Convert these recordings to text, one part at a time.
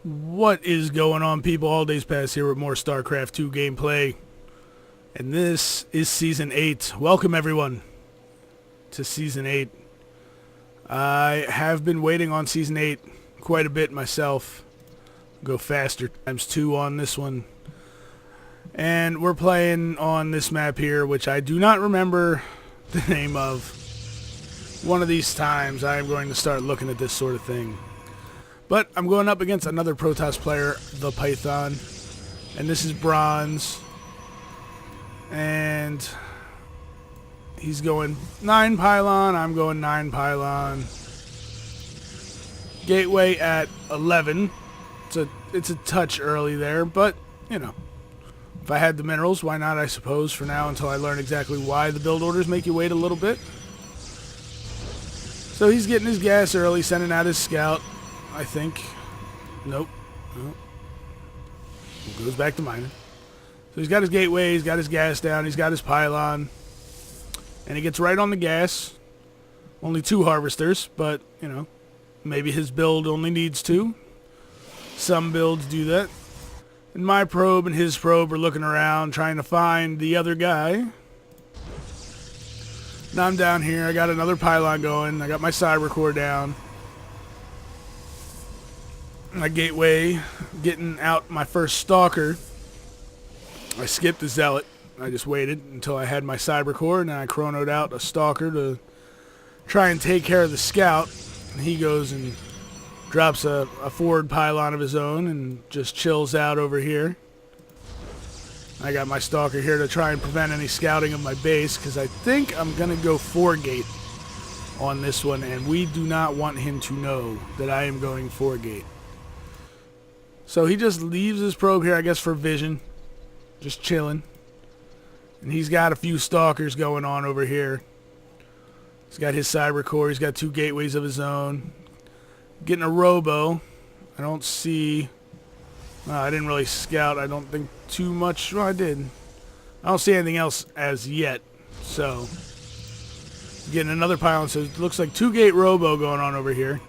What is going on, people? AllDaysPass here with more Starcraft 2 gameplay. And this is Season 8. Welcome, everyone, to Season 8. I have been waiting on Season 8 quite a bit myself. Go faster ×2 on this one. And we're playing on this map here, which I do not remember the name of. One of these times I am going to start looking at this sort of thing. But I'm going up against another Protoss player, the Python. And this is Bronze. And he's going 9 pylon, I'm going 9 pylon. Gateway at 11. It's a touch early there, but, you know. If I had the minerals, why not, I suppose, for now, until I learn exactly why the build orders make you wait a little bit. So he's getting his gas early, sending out his scout, I think. Nope. Goes back to mining. So he's got his gateway, he's got his gas down, he's got his pylon. And he gets right on the gas. Only 2 harvesters, but, you know, maybe his build only needs 2. Some builds do that. And my probe and his probe are looking around, trying to find the other guy. Now I'm down here, I got another pylon going, I got my cyber core down. My gateway, getting out my first stalker. I skipped the zealot. I just waited until I had my cyber core, and then I chronoed out a stalker to try and take care of the scout. And he goes and drops a forward pylon of his own and just chills out over here. I got my stalker here to try and prevent any scouting of my base, because I think I'm going to go 4-gate on this one, and we do not want him to know that I am going 4-gate. So he just leaves his probe here, I guess, for vision. Just chilling. And he's got a few stalkers going on over here. He's got his cyber core. He's got 2 gateways of his own. Getting a robo. I don't see... I didn't really scout, I don't think, too much. Well, I did. I don't see anything else as yet. So, getting another pylon. So it looks like 2-gate robo going on over here.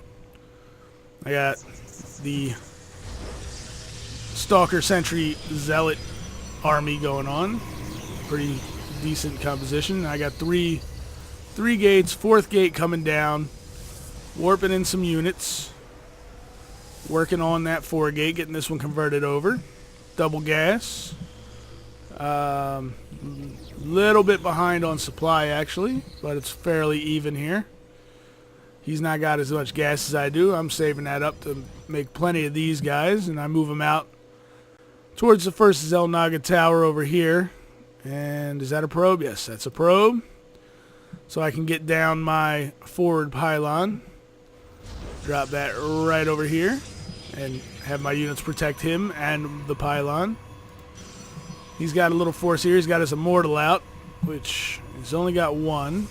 I got the Stalker Sentry Zealot army going on. Pretty decent composition. I got three gates, 4th gate coming down. Warping in some units. Working on that 4-gate, getting this one converted over. Double gas. Little bit behind on supply, actually, but it's fairly even here. He's not got as much gas as I do. I'm saving that up to make plenty of these guys, and I move them out towards the first Zelnaga tower over here. And is that a probe? Yes, that's a probe. So I can get down my forward pylon. Drop that right over here and have my units protect him and the pylon. He's got a little force here. He's got his immortal out, which he's only got 1.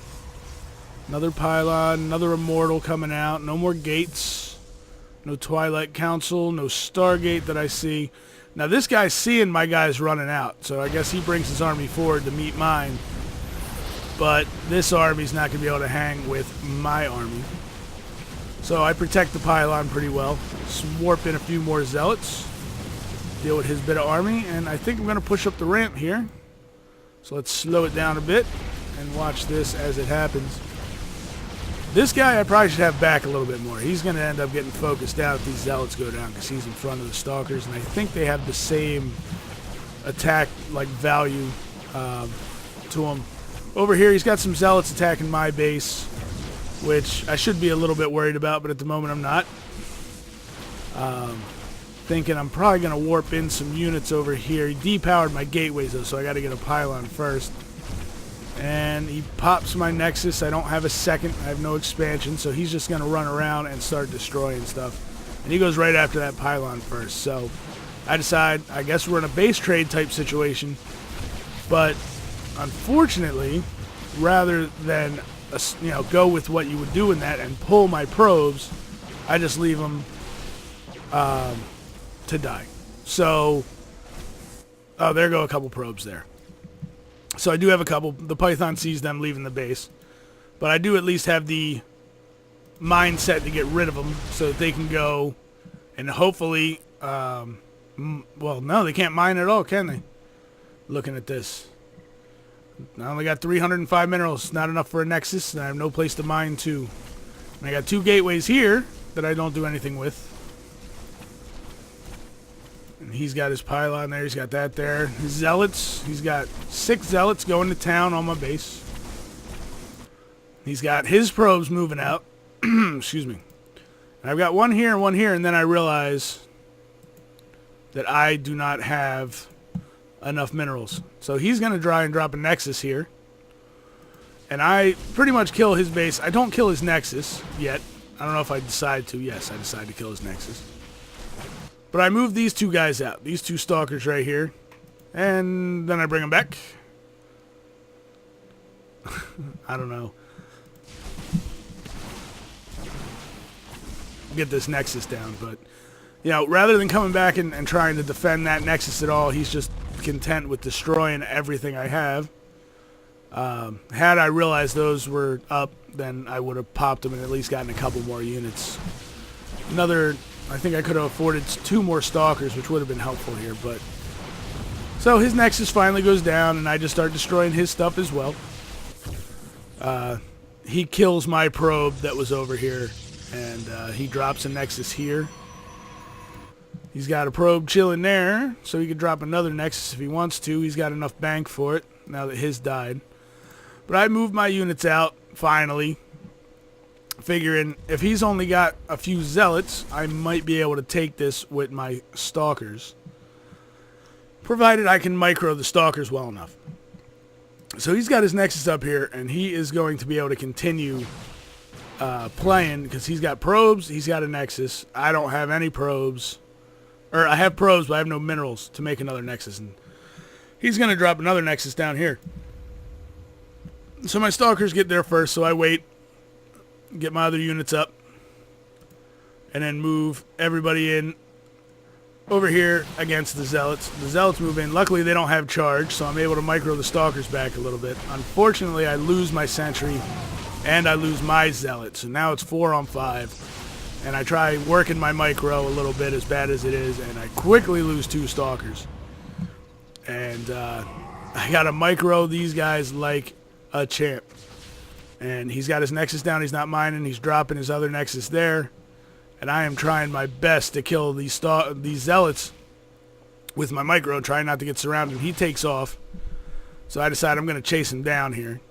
Another pylon, another immortal coming out. No more gates. No Twilight Council, no Stargate that I see. Now this guy's seeing my guys running out, so I guess he brings his army forward to meet mine. But this army's not going to be able to hang with my army. So I protect the pylon pretty well. Warp in a few more zealots. Deal with his bit of army. And I think I'm going to push up the ramp here. So let's slow it down a bit and watch this as it happens. This guy I probably should have back a little bit more. He's going to end up getting focused out if these zealots go down, because he's in front of the stalkers. And I think they have the same attack value to him. Over here he's got some zealots attacking my base, which I should be a little bit worried about, but at the moment I'm not. Thinking I'm probably going to warp in some units over here. He depowered my gateways, though, so I got to get a pylon first. And he pops my Nexus. I don't have a second. I have no expansion, so he's just going to run around and start destroying stuff. And he goes right after that pylon first. So I decide, I guess we're in a base trade type situation. But unfortunately, rather than go with what you would do in that and pull my probes, I just leave them to die. So, oh, there go a couple probes there. So I do have a couple. The Python sees them leaving the base, but I do at least have the mindset to get rid of them so that they can go and hopefully Well, no, they can't mine at all, can they? Looking at this. I only got 305 minerals. Not enough for a nexus, and I have no place to mine to. And I got 2 gateways here that I don't do anything with. And he's got his pylon there. He's got that there. His zealots. He's got 6 zealots going to town on my base. He's got his probes moving out. Excuse me. And I've got one here, and then I realize that I do not have enough minerals. So he's going to try and drop a nexus here. And I pretty much kill his base. I don't kill his nexus yet. I don't know if I decide to. Yes, I decide to kill his nexus. But I move these 2 guys out. These 2 stalkers right here. And then I bring them back. I don't know. Get this nexus down, but you know, rather than coming back and trying to defend that nexus at all, he's just content with destroying everything I have. Had I realized those were up, then I would have popped them and at least gotten a couple more units. I think I could have afforded 2 more stalkers, which would have been helpful here, but so his nexus finally goes down and I just start destroying his stuff as well. He kills my probe that was over here. And he drops a nexus here. He's got a probe chilling there, so he could drop another nexus if he wants to. He's got enough bank for it, now that his died. But I moved my units out, finally, figuring if he's only got a few zealots, I might be able to take this with my stalkers, provided I can micro the stalkers well enough. So he's got his nexus up here, and he is going to be able to continue playing, because he's got probes, he's got a nexus. I don't have any probes, or I have probes, but I have no minerals to make another nexus, and he's going to drop another nexus down here. So my stalkers get there first, so I wait, get my other units up, and then move everybody in over here against the zealots. The zealots move in. Luckily, they don't have charge, so I'm able to micro the stalkers back a little bit. Unfortunately, I lose my sentry and I lose my zealot, so now it's 4 on 5. And I try working my micro a little bit, as bad as it is, and I quickly lose 2 stalkers. And I gotta micro these guys like a champ. And he's got his nexus down, he's not mining, he's dropping his other nexus there. And I am trying my best to kill these zealots with my micro, trying not to get surrounded. He takes off, so I decide I'm gonna chase him down here.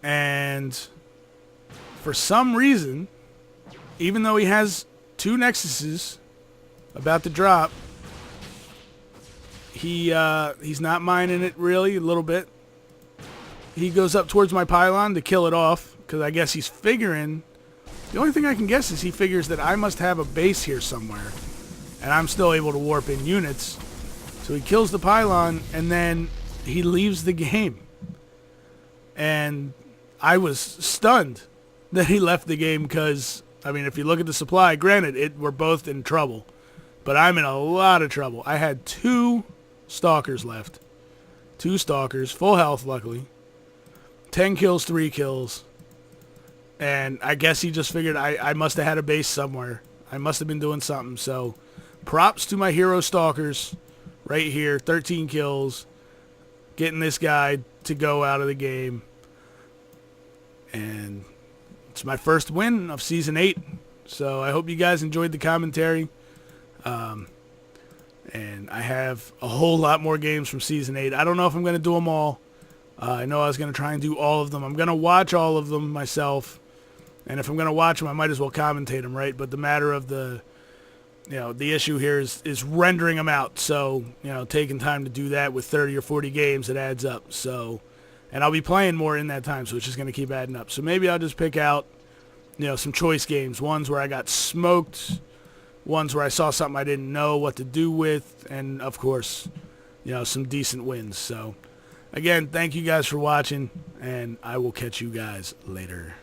And for some reason, even though he has 2 nexuses about to drop, he's not mining it really, a little bit. He goes up towards my pylon to kill it off, because I guess he's figuring, the only thing I can guess is he figures that I must have a base here somewhere, and I'm still able to warp in units. So he kills the pylon, and then he leaves the game. And I was stunned that he left the game, because, I mean, if you look at the supply, granted, we're both in trouble. But I'm in a lot of trouble. I had 2 stalkers left. 2 stalkers, full health, luckily. 10 kills, 3 kills. And I guess he just figured I must have had a base somewhere. I must have been doing something. So, props to my hero stalkers right here. 13 kills. Getting this guy to go out of the game. And it's my first win of Season 8. So I hope you guys enjoyed the commentary. And I have a whole lot more games from Season 8. I don't know if I'm going to do them all. I know I was going to try and do all of them. I'm going to watch all of them myself. And if I'm going to watch them, I might as well commentate them, right? But the matter of the issue here is rendering them out. So, taking time to do that with 30 or 40 games, it adds up. So, and I'll be playing more in that time, so it's just going to keep adding up. So maybe I'll just pick out, some choice games. Ones where I got smoked. Ones where I saw something I didn't know what to do with. And, of course, some decent wins. So, again, thank you guys for watching, and I will catch you guys later.